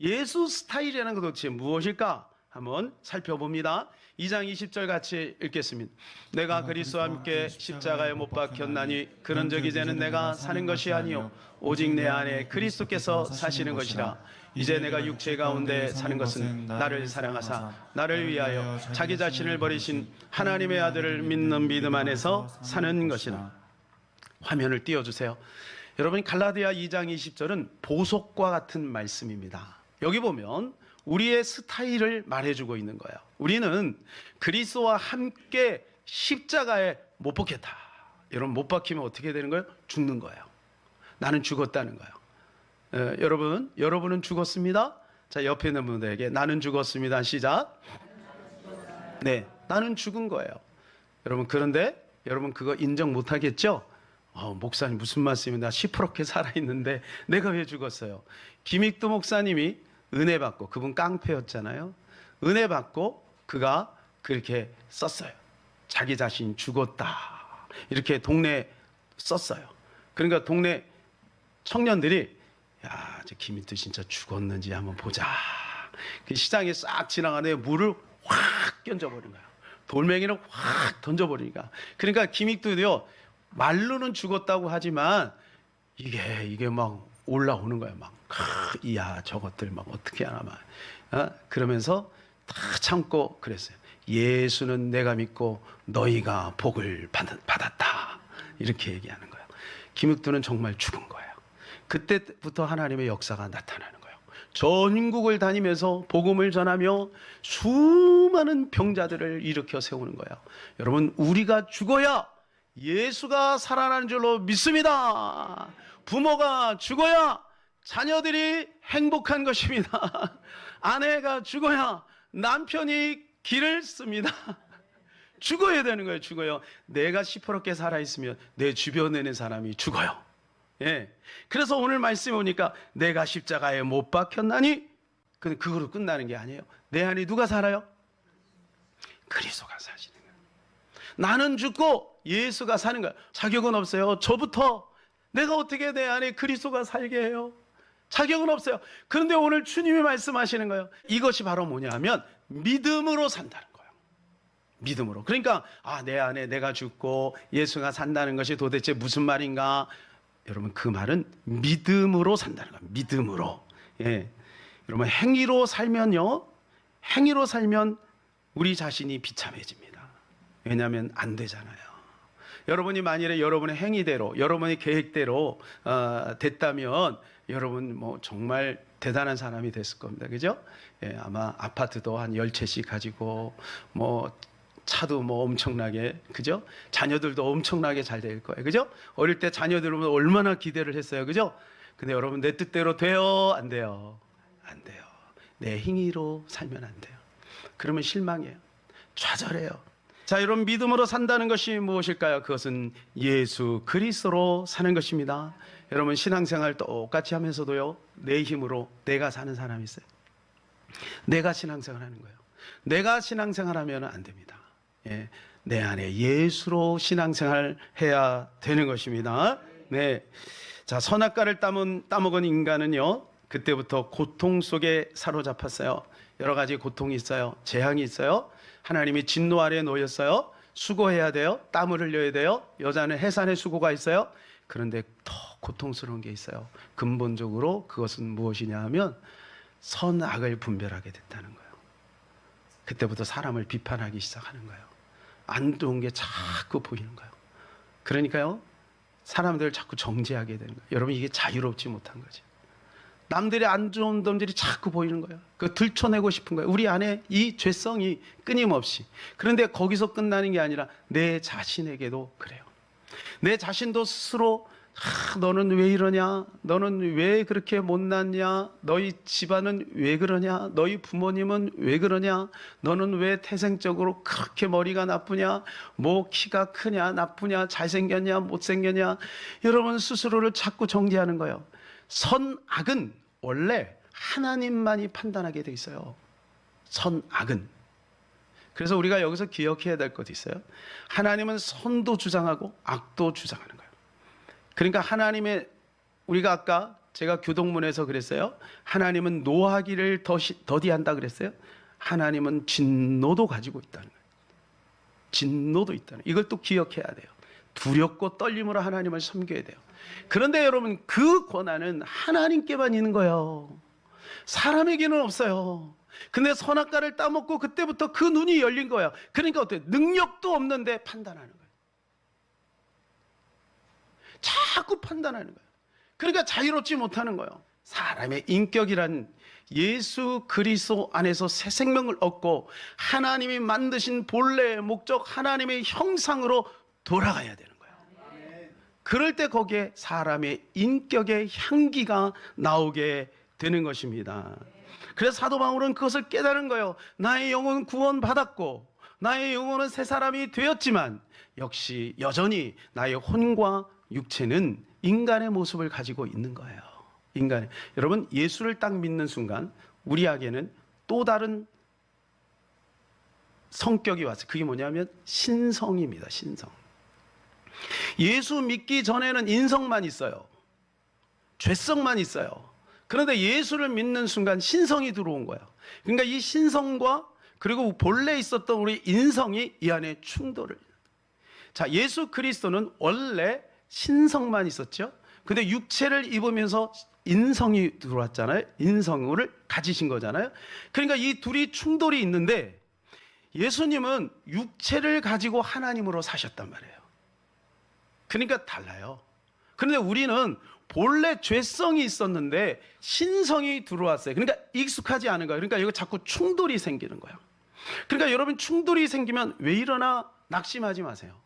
예수 스타일이라는 것 도대체 무엇일까? 한번 살펴봅니다. 2장 20절 같이 읽겠습니다. 내가 그리스도와 함께 십자가에 못 박혔나니 그런즉 이제는 내가 사는 것이 아니요 오직 내 안에 그리스도께서 사시는 것이라. 이제 내가 육체 가운데 사는 것은 나를 사랑하사 나를 위하여 자기 자신을 버리신 하나님의 아들을 믿는 믿음 안에서 사는 것이라. 화면을 띄워주세요. 여러분, 갈라디아 2장 20절은 보석과 같은 말씀입니다. 여기 보면 우리의 스타일을 말해주고 있는 거예요. 우리는 그리스도와 함께 십자가에 못 박혔다. 여러분, 못 박히면 어떻게 되는 거예요? 죽는 거예요. 나는 죽었다는 거예요. 여러분은 죽었습니다. 자, 옆에 있는 분들에게 나는 죽었습니다. 시작. 네, 나는 죽은 거예요. 여러분, 그런데 여러분 그거 인정 못 하겠죠? 목사님 무슨 말씀이에요? 나 시퍼렇게 살아있는데 내가 왜 죽었어요? 김익두 목사님이 은혜 받고, 그분 깡패였잖아요. 은혜 받고 그가 그렇게 썼어요. 자기 자신이 죽었다, 이렇게 동네에 썼어요. 그러니까 동네 청년들이 야, 저 김익두 진짜 죽었는지 한번 보자. 그 시장에 싹 지나가는데 물을 확 끼얹어버린 거예요. 돌멩이를 확 던져버리니까. 그러니까 김익두도요, 말로는 죽었다고 하지만 이게 막 올라오는 거예요. 막 이야, 저것들 막 어떻게 하나 막 그러면서 다 참고 그랬어요. 예수는 내가 믿고 너희가 복을 받았다, 이렇게 얘기하는 거예요. 김익두는 정말 죽은 거예요. 그때부터 하나님의 역사가 나타나는 거예요. 전국을 다니면서 복음을 전하며 수많은 병자들을 일으켜 세우는 거예요. 여러분, 우리가 죽어야 예수가 살아나는 줄로 믿습니다. 부모가 죽어야 자녀들이 행복한 것입니다. 아내가 죽어야 남편이 길을 씁니다. 죽어야 되는 거예요. 죽어요. 내가 시퍼렇게 살아있으면 내 주변에 있는 사람이 죽어요. 예. 그래서 오늘 말씀에 오니까 내가 십자가에 못 박혔나니, 근데 그거로 끝나는 게 아니에요. 내 안에 누가 살아요? 그리스도가 사시는 거예요. 나는 죽고 예수가 사는 거예요. 자격은 없어요. 저부터 내가 어떻게 내 안에 그리스도가 살게 해요? 자격은 없어요. 그런데 오늘 주님이 말씀하시는 거예요. 이것이 바로 뭐냐면 믿음으로 산다는 거예요. 믿음으로. 그러니까 내 안에 내가 죽고 예수가 산다는 것이 도대체 무슨 말인가? 여러분, 그 말은 믿음으로 산다는 거예요. 믿음으로. 예. 여러분, 행위로 살면요, 행위로 살면 우리 자신이 비참해집니다. 왜냐하면 안 되잖아요. 여러분이 만일에 여러분의 행위대로, 여러분의 계획대로 됐다면 여러분 뭐 정말 대단한 사람이 됐을 겁니다. 그죠? 예, 아마 아파트도 한 10채씩 가지고, 뭐 차도 뭐 엄청나게, 그죠? 자녀들도 엄청나게 잘 될 거예요. 그죠? 어릴 때 자녀들 보면 얼마나 기대를 했어요. 그죠? 근데 여러분, 내 뜻대로 돼요? 안 돼요? 안 돼요. 내 행위로 살면 안 돼요. 그러면 실망해요. 좌절해요. 자, 여러분, 믿음으로 산다는 것이 무엇일까요? 그것은 예수 그리스도로 사는 것입니다. 여러분, 신앙생활 똑같이 하면서도요, 내 힘으로 내가 사는 사람이 있어요. 내가 신앙생활 하는 거예요. 내가 신앙생활 하면 안 됩니다. 예, 내 안에 예수로 신앙생활 해야 되는 것입니다. 네. 자, 선악과를 따먹은 인간은요, 그때부터 고통 속에 사로잡혔어요. 여러 가지 고통이 있어요. 재앙이 있어요. 하나님이 진노 아래에 놓였어요. 수고해야 돼요. 땀을 흘려야 돼요. 여자는 해산의 수고가 있어요. 그런데 더 고통스러운 게 있어요. 근본적으로 그것은 무엇이냐 하면 선악을 분별하게 됐다는 거예요. 그때부터 사람을 비판하기 시작하는 거예요. 안 좋은 게 자꾸 보이는 거예요. 그러니까요, 사람들을 자꾸 정죄하게 되는 거예요. 여러분, 이게 자유롭지 못한 거죠. 남들의 안 좋은 점들이 자꾸 보이는 거예요. 그거 들춰내고 싶은 거예요. 우리 안에 이 죄성이 끊임없이. 그런데 거기서 끝나는 게 아니라 내 자신에게도 그래요. 내 자신도 스스로 너는 왜 이러냐? 너는 왜 그렇게 못났냐? 너희 집안은 왜 그러냐? 너희 부모님은 왜 그러냐? 너는 왜 태생적으로 그렇게 머리가 나쁘냐? 뭐 키가 크냐? 나쁘냐? 잘생겼냐? 못생겼냐? 여러분, 스스로를 자꾸 정죄하는 거예요. 선악은 원래 하나님만이 판단하게 돼 있어요. 선악은. 그래서 우리가 여기서 기억해야 될 것이 있어요. 하나님은 선도 주장하고 악도 주장하는 거예요. 그러니까 하나님의, 우리가 아까 제가 교동문에서 그랬어요. 하나님은 노하기를 더디한다 그랬어요. 하나님은 진노도 가지고 있다는 거예요. 진노도 있다는 거예요. 이걸 또 기억해야 돼요. 두렵고 떨림으로 하나님을 섬겨야 돼요. 그런데 여러분, 그 권한은 하나님께만 있는 거예요. 사람에게는 없어요. 근데 선악과를 따먹고 그때부터 그 눈이 열린 거예요. 그러니까 어때요? 능력도 없는데 판단하는 거예요. 자꾸 판단하는 거예요. 그러니까 자유롭지 못하는 거예요. 사람의 인격이란 예수 그리스도 안에서 새 생명을 얻고 하나님이 만드신 본래의 목적, 하나님의 형상으로 돌아가야 되는 거예요. 그럴 때 거기에 사람의 인격의 향기가 나오게 되는 것입니다. 그래서 사도 바울은 그것을 깨달은 거예요. 나의 영혼은 구원받았고 나의 영혼은 새 사람이 되었지만 역시 여전히 나의 혼과 육체는 인간의 모습을 가지고 있는 거예요. 여러분, 예수를 딱 믿는 순간 우리에게는 또 다른 성격이 왔어요. 그게 뭐냐면 신성입니다. 신성. 예수 믿기 전에는 인성만 있어요. 죄성만 있어요. 그런데 예수를 믿는 순간 신성이 들어온 거예요. 그러니까 이 신성과 그리고 본래 있었던 우리 인성이 이 안에 충돌을. 자, 예수 그리스도는 원래 신성만 있었죠. 근데 육체를 입으면서 인성이 들어왔잖아요. 인성을 가지신 거잖아요. 그러니까 이 둘이 충돌이 있는데 예수님은 육체를 가지고 하나님으로 사셨단 말이에요. 그러니까 달라요. 그런데 우리는 본래 죄성이 있었는데 신성이 들어왔어요. 그러니까 익숙하지 않은 거예요. 그러니까 이거 자꾸 충돌이 생기는 거예요. 그러니까 여러분, 충돌이 생기면 왜 이러나 낙심하지 마세요.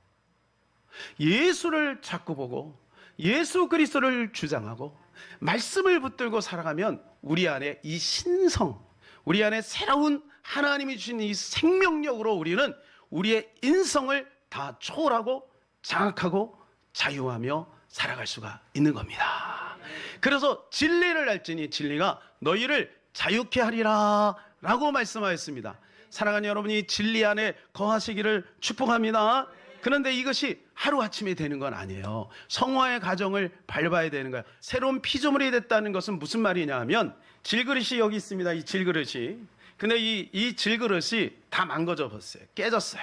예수를 자꾸 보고 예수 그리스도를 주장하고 말씀을 붙들고 살아가면 우리 안에 이 신성, 우리 안에 새로운 하나님이 주신 이 생명력으로 우리는 우리의 인성을 다 초월하고 장악하고 자유하며 살아갈 수가 있는 겁니다. 그래서 진리를 알지니 진리가 너희를 자유케 하리라 라고 말씀하였습니다. 사랑하는 여러분이 진리 안에 거하시기를 축복합니다. 그런데 이것이 하루아침에 되는 건 아니에요. 성화의 과정을 밟아야 되는 거예요. 새로운 피조물이 됐다는 것은 무슨 말이냐 하면 질그릇이 여기 있습니다. 이 질그릇이. 근데 이 질그릇이 다 망가져 버렸어요. 깨졌어요.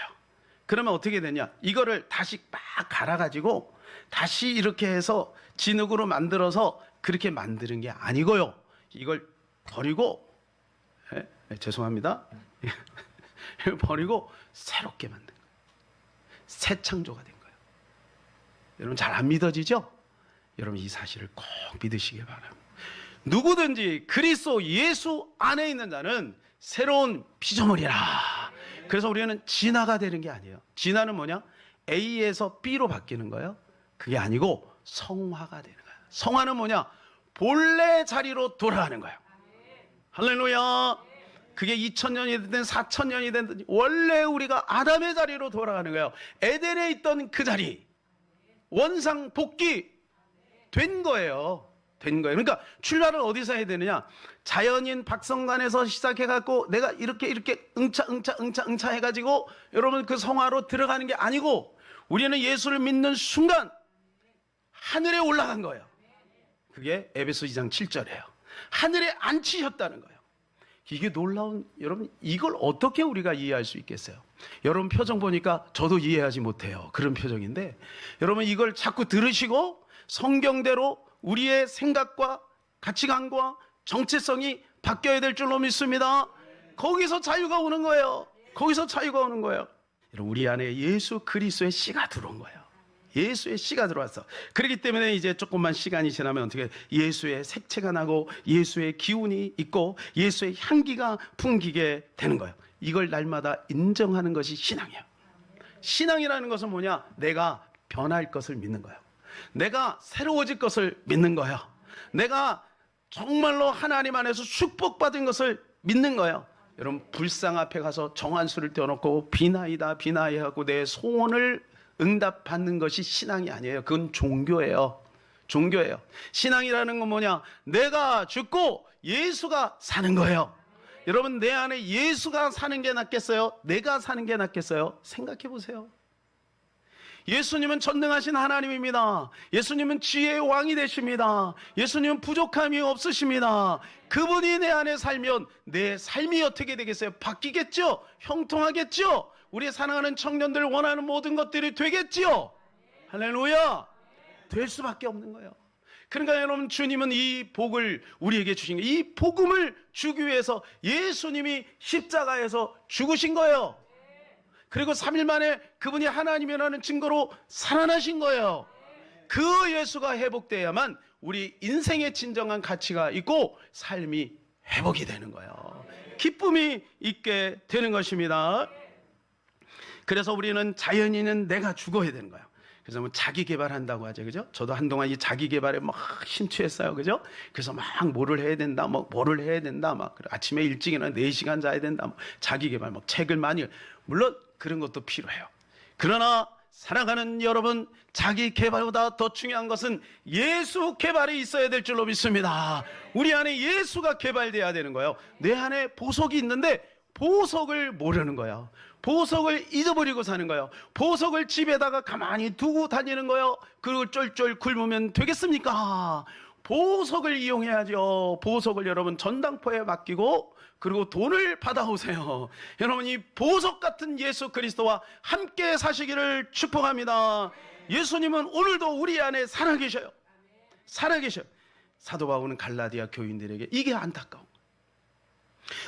그러면 어떻게 되냐? 이거를 다시 막 갈아가지고 다시 이렇게 해서 진흙으로 만들어서 그렇게 만드는 게 아니고요. 이걸 버리고, 죄송합니다. 버리고 새롭게 만든 거예요. 새 창조가 된 거예요. 여러분 잘 안 믿어지죠? 여러분 이 사실을 꼭 믿으시기 바랍니다. 누구든지 그리스도 예수 안에 있는 자는 새로운 피조물이라. 그래서 우리는 진화가 되는 게 아니에요. 진화는 뭐냐? A에서 B로 바뀌는 거예요. 그게 아니고 성화가 되는 거예요. 성화는 뭐냐? 본래 자리로 돌아가는 거예요. 할렐루야. 그게 2000년이 됐든 4000년이 됐든 원래 우리가 아담의 자리로 돌아가는 거예요. 에덴에 있던 그 자리, 원상 복귀 된 거예요. 그러니까 출발을 어디서 해야 되느냐? 자연인 박성관에서 시작해갖고 내가 이렇게 응차 해가지고 여러분 그 성화로 들어가는 게 아니고 우리는 예수를 믿는 순간 하늘에 올라간 거예요. 그게 에베소 2장 7절이에요. 하늘에 앉히셨다는 거예요. 이게 놀라운, 여러분 이걸 어떻게 우리가 이해할 수 있겠어요? 여러분 표정 보니까 저도 이해하지 못해요. 그런 표정인데 여러분 이걸 자꾸 들으시고 성경대로 우리의 생각과 가치관과 정체성이 바뀌어야 될 줄로 믿습니다. 거기서 자유가 오는 거예요. 거기서 자유가 오는 거예요. 여러분 우리 안에 예수 그리스도의 씨가 들어온 거예요. 예수의 씨가 들어왔어. 그렇기 때문에 이제 조금만 시간이 지나면 어떻게 예수의 색채가 나고 예수의 기운이 있고 예수의 향기가 풍기게 되는 거예요. 이걸 날마다 인정하는 것이 신앙이에요. 신앙이라는 것은 뭐냐? 내가 변할 것을 믿는 거예요. 내가 새로워질 것을 믿는 거예요. 내가 정말로 하나님 안에서 축복받은 것을 믿는 거예요. 여러분 불상 앞에 가서 정한수를 떼어놓고 비나이다 비나이 하고 내 소원을 응답받는 것이 신앙이 아니에요. 그건 종교예요. 종교예요. 신앙이라는 건 뭐냐? 내가 죽고 예수가 사는 거예요. 여러분 내 안에 예수가 사는 게 낫겠어요? 내가 사는 게 낫겠어요? 생각해 보세요. 예수님은 전능하신 하나님입니다. 예수님은 지혜의 왕이 되십니다. 예수님은 부족함이 없으십니다. 그분이 내 안에 살면 내 삶이 어떻게 되겠어요? 바뀌겠죠? 형통하겠죠? 우리 사랑하는 청년들 원하는 모든 것들이 되겠지요? 할렐루야! 될 수밖에 없는 거예요. 그러니까 여러분, 주님은 이 복을 우리에게 주신 거예요. 이 복음을 주기 위해서 예수님이 십자가에서 죽으신 거예요. 그리고 3일 만에 그분이 하나님이라는 증거로 살아나신 거예요. 그 예수가 회복돼야만 우리 인생의 진정한 가치가 있고 삶이 회복이 되는 거예요. 기쁨이 있게 되는 것입니다. 그래서 우리는 자연인은 내가 죽어야 되는 거예요. 그래서 뭐 자기 개발한다고 하죠, 그죠? 저도 한동안 이 자기 개발에 막 심취했어요, 그죠? 그래서 막 뭐를 해야 된다, 뭐를 해야 된다, 아침에 일찍 일어나 4시간 자야 된다, 자기 개발, 책을 많이, 물론 그런 것도 필요해요. 그러나 살아가는 여러분, 자기 개발보다 더 중요한 것은 예수 개발이 있어야 될 줄로 믿습니다. 우리 안에 예수가 개발돼야 되는 거예요. 내 안에 보석이 있는데 보석을 모르는 거예요. 보석을 잊어버리고 사는 거예요. 보석을 집에다가 가만히 두고 다니는 거예요. 그리고 쫄쫄 굶으면 되겠습니까? 보석을 이용해야죠. 보석을 여러분 전당포에 맡기고 그리고 돈을 받아오세요. 여러분, 이 보석 같은 예수 그리스도와 함께 사시기를 축복합니다. 예수님은 오늘도 우리 안에 살아계셔요. 살아계셔요. 사도 바울은 갈라디아 교인들에게 이게 안타까워.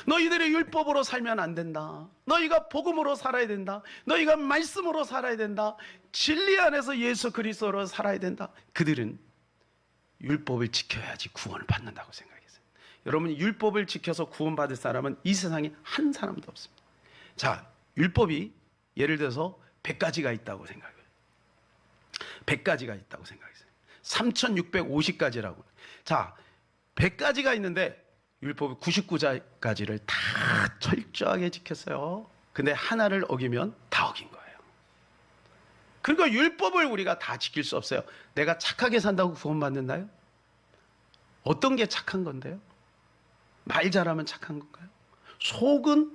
너희들이 율법으로 살면 안 된다. 너희가 복음으로 살아야 된다. 너희가 말씀으로 살아야 된다. 진리 안에서 예수 그리스도로 살아야 된다. 그들은 율법을 지켜야지 구원을 받는다고 생각했어요. 여러분, 율법을 지켜서 구원받을 사람은 이 세상에 한 사람도 없습니다. 자, 율법이 예를 들어서 100가지가 있다고 생각해요. 100가지가 있다고 생각했어요. 3650가지라고. 자, 100가지가 있는데 율법이 99가지를 다 철저하게 지켰어요. 근데 하나를 어기면 다 어긴 거예요. 그러니까 율법을 우리가 다 지킬 수 없어요. 내가 착하게 산다고 구원받는다요? 어떤 게 착한 건데요? 말 잘하면 착한 건가요? 속은,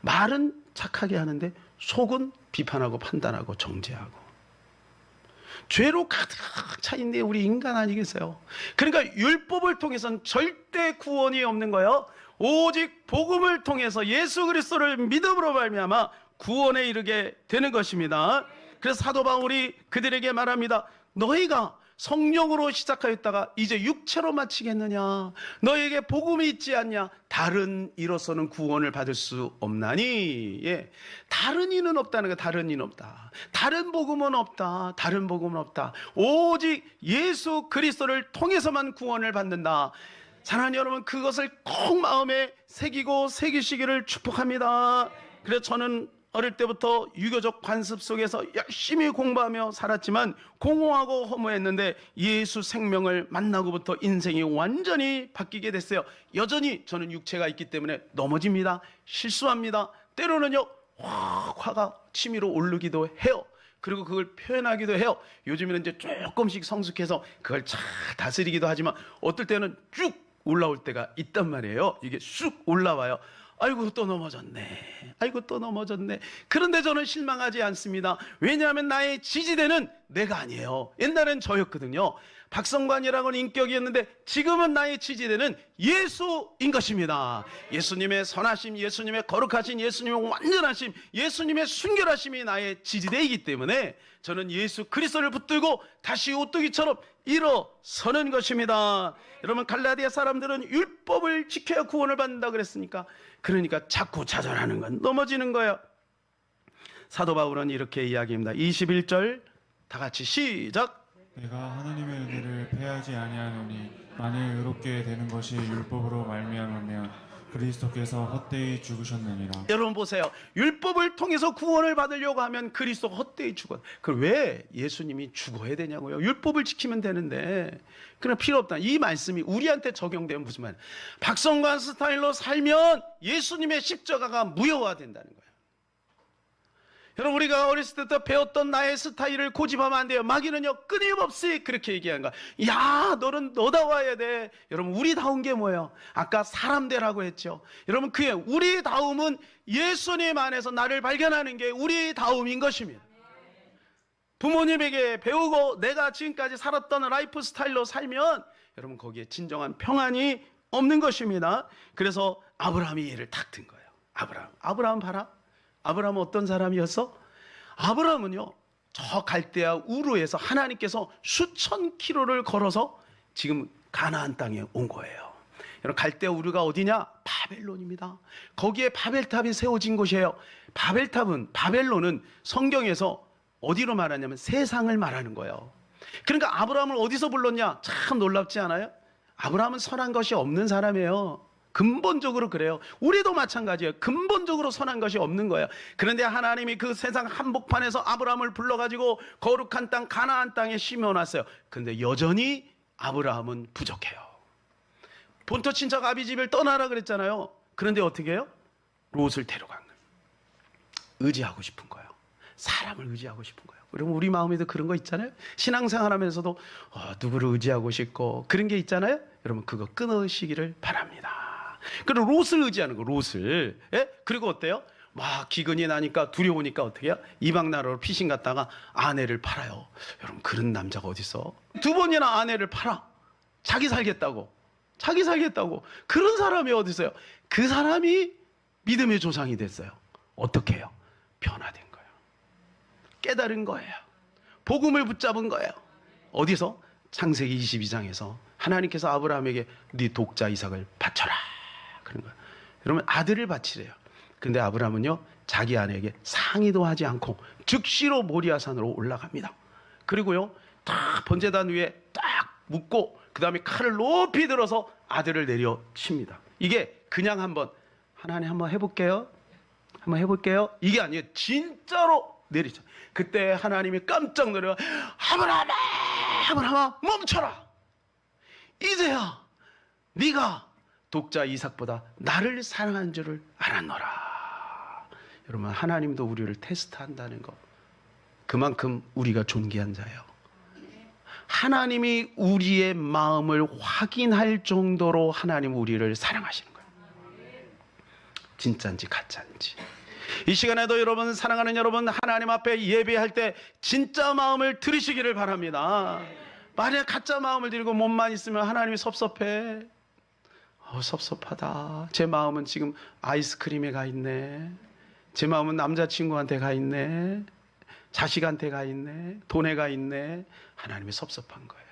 말은 착하게 하는데 속은 비판하고 판단하고 정죄하고 죄로 가득 차 있는 우리 인간 아니겠어요? 그러니까 율법을 통해서는 절대 구원이 없는 거예요. 오직 복음을 통해서 예수 그리스도를 믿음으로 말미암아 구원에 이르게 되는 것입니다. 그래서 사도 바울이 그들에게 말합니다. 너희가 성령으로 시작하였다가 이제 육체로 마치겠느냐? 너에게 복음이 있지 않냐? 다른 이로서는 구원을 받을 수 없나니. 예. 다른 이는 없다는 거. 다른 이는 없다. 다른 복음은 없다. 다른 복음은 없다. 오직 예수 그리스도를 통해서만 구원을 받는다. 사랑하는 여러분, 그것을 꼭 마음에 새기고 새기시기를 축복합니다. 그래서 저는 어릴 때부터 유교적 관습 속에서 열심히 공부하며 살았지만 공허하고 허무했는데 예수 생명을 만나고부터 인생이 완전히 바뀌게 됐어요. 여전히 저는 육체가 있기 때문에 넘어집니다. 실수합니다. 때로는요, 화가 치밀어 오르기도 해요. 그리고 그걸 표현하기도 해요. 요즘에는 이제 조금씩 성숙해서 그걸 잘 다스리기도 하지만 어떨 때는 쭉 올라올 때가 있단 말이에요. 이게 쑥 올라와요. 아이고 또 넘어졌네. 아이고 또 넘어졌네. 그런데 저는 실망하지 않습니다. 왜냐하면 나의 지지대는 내가 아니에요. 옛날엔 저였거든요. 박성관이라고는 인격이었는데 지금은 나의 지지대는 예수인 것입니다. 예수님의 선하심, 예수님의 거룩하신, 예수님의 완전하심, 예수님의 순결하심이 나의 지지대이기 때문에 저는 예수 그리스도를 붙들고 다시 오뚜기처럼 일어서는 것입니다. 여러분, 갈라디아 사람들은 율법을 지켜야 구원을 받는다 그랬으니까, 그러니까 자꾸 좌절하는 건 넘어지는 거예요. 사도 바울은 이렇게 이야기합니다. 21절 다 같이 시작. 내가 하나님의 은혜를 패하지 아니하노니 만일 의롭게 되는 것이 율법으로 말미암으면 그리스도께서 헛되이 죽으셨느니라. 여러분 보세요. 율법을 통해서 구원을 받으려고 하면 그리스도가 헛되이 죽어. 그럼 왜 예수님이 죽어야 되냐고요? 율법을 지키면 되는데. 그러나 필요 없다. 이 말씀이 우리한테 적용되면 무슨 말이에요? 박성관 스타일로 살면 예수님의 십자가가 무효화된다는 거예요. 여러분, 우리가 어렸을 때부터 배웠던 나의 스타일을 고집하면 안 돼요. 마귀는요, 끊임없이 그렇게 얘기하는 거야. 야, 너는 너다워야 돼. 여러분, 우리다운 게 뭐예요? 아까 사람되라고 했죠. 여러분, 그게 우리다움은 예수님 안에서 나를 발견하는 게 우리다움인 것입니다. 부모님에게 배우고 내가 지금까지 살았던 라이프 스타일로 살면 여러분 거기에 진정한 평안이 없는 것입니다. 그래서 아브라함이 얘를 탁 든 거예요. 아브라함 봐라. 아브라함은 어떤 사람이었어? 아브라함은요, 저 갈대아 우르에서 하나님께서 수천 킬로를 걸어서 지금 가나안 땅에 온 거예요. 여러분, 갈대아 우르가 어디냐? 바벨론입니다. 거기에 바벨탑이 세워진 곳이에요. 바벨론은 성경에서 어디로 말하냐면 세상을 말하는 거예요. 그러니까 아브라함을 어디서 불렀냐? 참 놀랍지 않아요? 아브라함은 선한 것이 없는 사람이에요. 근본적으로 그래요. 우리도 마찬가지예요. 근본적으로 선한 것이 없는 거예요. 그런데 하나님이 그 세상 한복판에서 아브라함을 불러가지고 거룩한 땅 가나안 땅에 심어놨어요. 그런데 여전히 아브라함은 부족해요. 본토 친척 아비 집을 떠나라 그랬잖아요. 그런데 어떻게 해요? 롯을 데려간 거예요. 의지하고 싶은 거예요. 사람을 의지하고 싶은 거예요. 그러면 우리 마음에도 그런 거 있잖아요. 신앙생활 하면서도 누구를 의지하고 싶고 그런 게 있잖아요. 여러분 그거 끊으시기를 바랍니다. 그리고 롯을 의지하는 거, 롯을. 예? 그리고 어때요? 막 기근이 나니까 두려우니까 어떻게 해요? 이방 나라로 피신 갔다가 아내를 팔아요. 여러분 그런 남자가 어디 있어? 2번이나 아내를 팔아. 자기 살겠다고. 그런 사람이 어디 있어요? 그 사람이 믿음의 조상이 됐어요. 어떻게 해요? 변화된 거예요. 깨달은 거예요. 복음을 붙잡은 거예요. 어디서? 창세기 22장에서 하나님께서 아브라함에게 네 독자 이삭을 바쳐라. 그런 거예요. 여러분 아들을 바치래요. 근데 아브라함은요 자기 아내에게 상의도 하지 않고 즉시로 모리아산으로 올라갑니다. 그리고요 딱 번제단 위에 딱 묶고 그 다음에 칼을 높이 들어서 아들을 내려칩니다. 이게 그냥 하나님 한번 해볼게요. 이게 아니에요. 진짜로 내리죠. 그때 하나님이 깜짝 놀라 아브라함아 멈춰라. 이제야 네가 독자 이삭보다 나를 사랑하는 줄을 알았노라. 여러분 하나님도 우리를 테스트한다는 것, 그만큼 우리가 존귀한 자예요. 하나님이 우리의 마음을 확인할 정도로 하나님 우리를 사랑하시는 거예요. 진짜인지 가짜인지. 이 시간에도 여러분, 사랑하는 여러분, 하나님 앞에 예배할 때 진짜 마음을 들으시기를 바랍니다. 만약 가짜 마음을 들고 몸만 있으면 하나님이 섭섭해. 섭섭하다. 제 마음은 지금 아이스크림에 가 있네. 제 마음은 남자친구한테 가 있네. 자식한테 가 있네. 돈에 가 있네. 하나님이 섭섭한 거예요.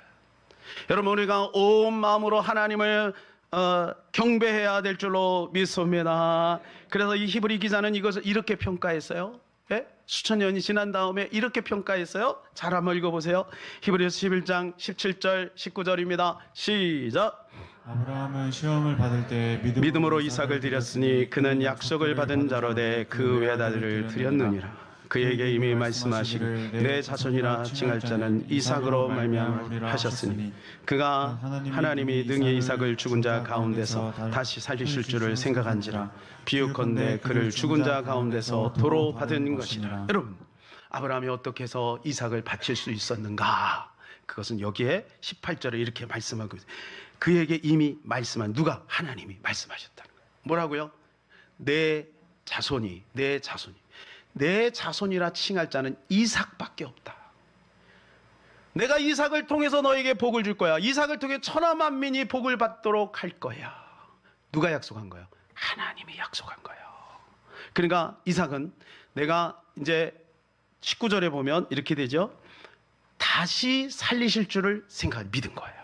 여러분 우리가 온 마음으로 하나님을 경배해야 될 줄로 믿습니다. 그래서 이 히브리 기자는 이것을 이렇게 평가했어요. 예? 수천 년이 지난 다음에 이렇게 평가했어요. 잘 한번 읽어보세요. 히브리서 11장 17절 19절입니다. 시작. 아브라함은 시험을 받을 때 믿음으로 이삭을 드렸으니 그는 약속을 받은 자로 돼 그 외아들을 드렸느니라. 그에게 이미 말씀하시기를 내 자손이라 칭할 자는 이삭으로 말미암아 하셨으니 그가 하나님이 능히 이삭을 죽은 자 가운데서 다시 살리실 줄을 생각한지라. 비유컨대 그를 죽은 자 가운데서 도로 받은 것이라. 여러분 아브라함이 어떻게 해서 이삭을 바칠 수 있었는가? 그것은 여기에 18절에 이렇게 말씀하고 있어요. 그에게 이미 말씀한, 누가? 하나님이 말씀하셨다는 거예요. 뭐라고요? 내 자손이라 칭할 자는 이삭밖에 없다. 내가 이삭을 통해서 너에게 복을 줄 거야. 이삭을 통해 천하 만민이 복을 받도록 할 거야. 누가 약속한 거예요? 하나님이 약속한 거예요. 그러니까 이삭은 내가 이제 19절에 보면 이렇게 되죠. 다시 살리실 줄을 믿은 거예요.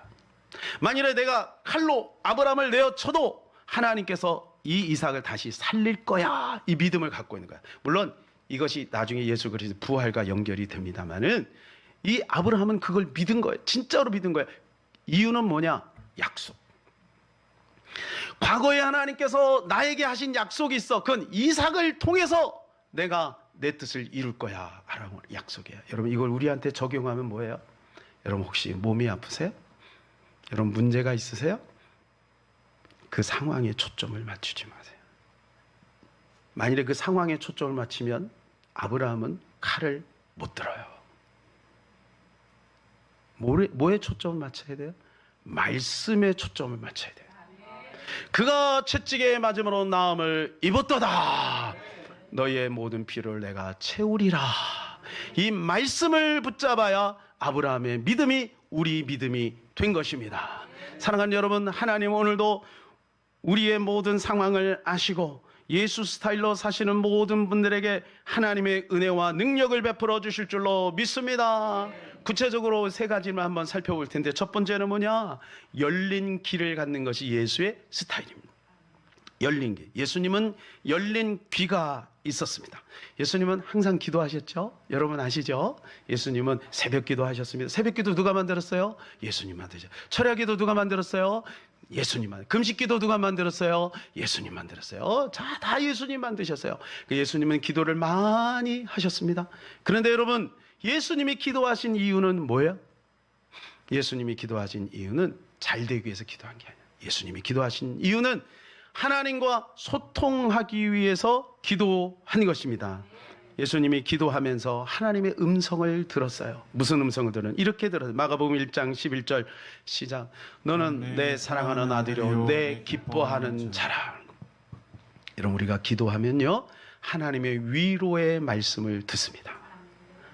만일에 내가 칼로 아브라함을 내어 쳐도 하나님께서 이 이삭을 다시 살릴 거야. 이 믿음을 갖고 있는 거야. 물론 이것이 나중에 예수 그리스도 부활과 연결이 됩니다만은 이 아브라함은 그걸 믿은 거예요. 진짜로 믿은 거예요. 이유는 뭐냐? 약속. 과거에 하나님께서 나에게 하신 약속이 있어. 그건 이삭을 통해서 내가 내 뜻을 이룰 거야. 라는 약속이에요. 여러분 이걸 우리한테 적용하면 뭐예요? 여러분 혹시 몸이 아프세요? 여러분 문제가 있으세요? 그 상황에 초점을 맞추지 마세요. 만일에 그 상황에 초점을 맞추면 아브라함은 칼을 못 들어요. 뭐에 초점을 맞춰야 돼요? 말씀에 초점을 맞춰야 돼요. 그가 채찍에 맞음으로 나음을 입었도다. 너희의 모든 피를 내가 채우리라. 이 말씀을 붙잡아야 아브라함의 믿음이 우리 믿음이 된 것입니다. 사랑하는 여러분, 하나님 오늘도 우리의 모든 상황을 아시고 예수 스타일로 사시는 모든 분들에게 하나님의 은혜와 능력을 베풀어 주실 줄로 믿습니다. 구체적으로 세 가지만 한번 살펴볼 텐데, 첫 번째는 뭐냐? 열린 귀를 갖는 것이 예수의 스타일입니다. 열린 귀. 예수님은 열린 귀가 있었습니다. 예수님은 항상 기도하셨죠? 여러분 아시죠? 예수님은 새벽 기도하셨습니다. 새벽 기도 누가 만들었어요? 예수님 만드셨어요. 철야 기도 누가 만들었어요? 예수님만. 금식 기도 누가 만들었어요? 예수님 만들었어요. 자, 다 예수님 만드셨어요. 예수님은 기도를 많이 하셨습니다. 그런데 여러분, 예수님이 기도하신 이유는 뭐예요? 예수님이 기도하신 이유는 잘 되기 위해서 기도한 게 아니에요. 예수님이 기도하신 이유는 하나님과 소통하기 위해서 기도한 것입니다. 예수님이 기도하면서 하나님의 음성을 들었어요. 무슨 음성을 들은? 이렇게 들었어요. 마가복음 1장 11절 시작. 너는 내 사랑하는 아들이요 내 기뻐하는 자라. 여러분, 우리가 기도하면요 하나님의 위로의 말씀을 듣습니다.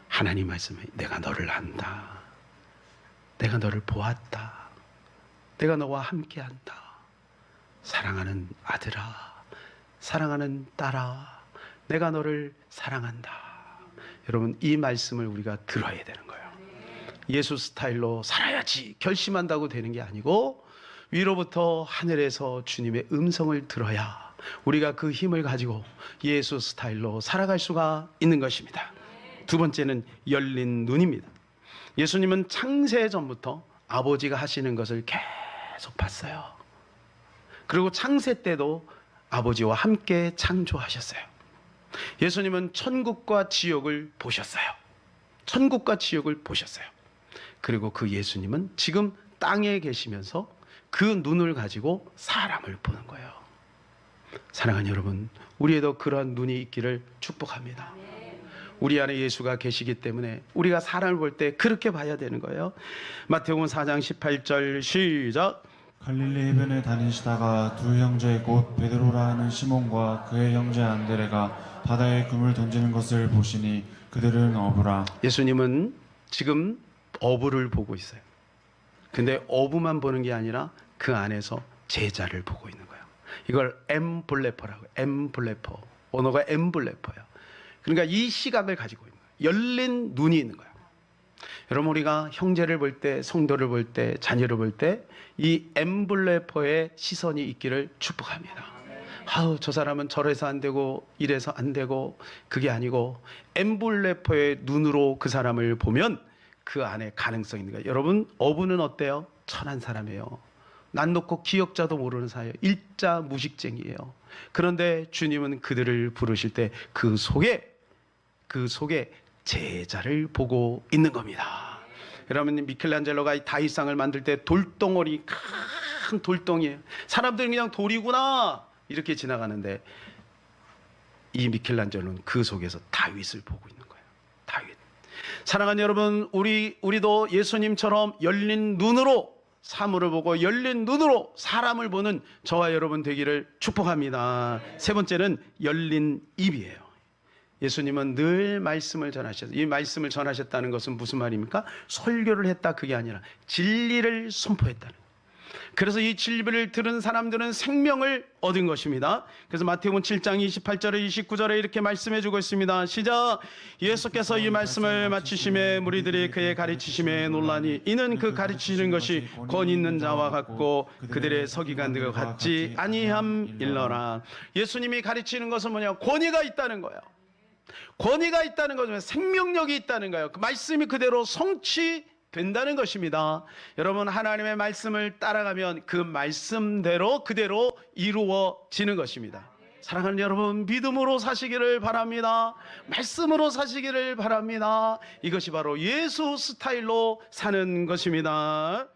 하나님 말씀에 내가 너를 안다. 내가 너를 보았다. 내가 너와 함께한다. 사랑하는 아들아, 사랑하는 딸아, 내가 너를 사랑한다. 여러분, 이 말씀을 우리가 들어야 되는 거예요. 예수 스타일로 살아야지 결심한다고 되는 게 아니고 위로부터 하늘에서 주님의 음성을 들어야 우리가 그 힘을 가지고 예수 스타일로 살아갈 수가 있는 것입니다. 두 번째는 열린 눈입니다. 예수님은 창세 전부터 아버지가 하시는 것을 계속 봤어요. 그리고 창세 때도 아버지와 함께 창조하셨어요. 예수님은 천국과 지옥을 보셨어요. 천국과 지옥을 보셨어요. 그리고 그 예수님은 지금 땅에 계시면서 그 눈을 가지고 사람을 보는 거예요. 사랑하는 여러분, 우리에도 그러한 눈이 있기를 축복합니다. 우리 안에 예수가 계시기 때문에 우리가 사람을 볼 때 그렇게 봐야 되는 거예요. 마태복음 4장 18절 시작. 갈릴리 해변에 다니시다가 두 형제 곧 베드로라 하는 시몬과 그의 형제 안드레가 바다에 금을 던지는 것을 보시니 그들은 어부라. 예수님은 지금 어부를 보고 있어요. 근데 어부만 보는 게 아니라 그 안에서 제자를 보고 있는 거예요. 이걸 엠블레퍼라고 해요. 엠블레퍼. 언어가 엠블레퍼예요. 그러니까 이 시각을 가지고 있는 거예요. 열린 눈이 있는 거예요. 여러분, 우리가 형제를 볼 때, 성도를 볼 때, 자녀를 볼 때 이 엠블레퍼의 시선이 있기를 축복합니다. 아우, 저 사람은 저래서 안 되고 이래서 안 되고, 그게 아니고 엠블레퍼의 눈으로 그 사람을 보면 그 안에 가능성이 있는 거예요. 여러분, 어부는 어때요? 천한 사람이에요. 난 놓고 기억자도 모르는 사이예요. 일자 무식쟁이에요. 그런데 주님은 그들을 부르실 때 그 속에 제자를 보고 있는 겁니다. 여러분, 미켈란젤로가 이 다윗상을 만들 때 돌덩어리, 큰 돌덩이에요. 사람들은 그냥 돌이구나 이렇게 지나가는데 이 미켈란젤로는 그 속에서 다윗을 보고 있는 거예요. 다윗. 사랑하는 여러분, 우리도 예수님처럼 열린 눈으로 사물을 보고 열린 눈으로 사람을 보는 저와 여러분 되기를 축복합니다. 세 번째는 열린 입이에요. 예수님은 늘 말씀을 전하셨어요. 이 말씀을 전하셨다는 것은 무슨 말입니까? 설교를 했다, 그게 아니라 진리를 선포했다는 거예요. 그래서 이 진리를 들은 사람들은 생명을 얻은 것입니다. 그래서 마태복음 7장 28절에 29절에 이렇게 말씀해 주고 있습니다. 시작. 예수께서 이 말씀을 마치심에 무리들이 그의 가르치심에 놀라니 이는 그 가르치시는 것이 권위 있는 자와 같고 그들의 서기관들과 같지 아니함일러라. 예수님이 가르치는 것은 뭐냐? 권위가 있다는 거예요. 권위가 있다는 거죠. 생명력이 있다는 거예요. 그 말씀이 그대로 성취된다는 것입니다. 여러분, 하나님의 말씀을 따라가면 그 말씀대로 그대로 이루어지는 것입니다. 사랑하는 여러분, 믿음으로 사시기를 바랍니다. 말씀으로 사시기를 바랍니다. 이것이 바로 예수 스타일로 사는 것입니다.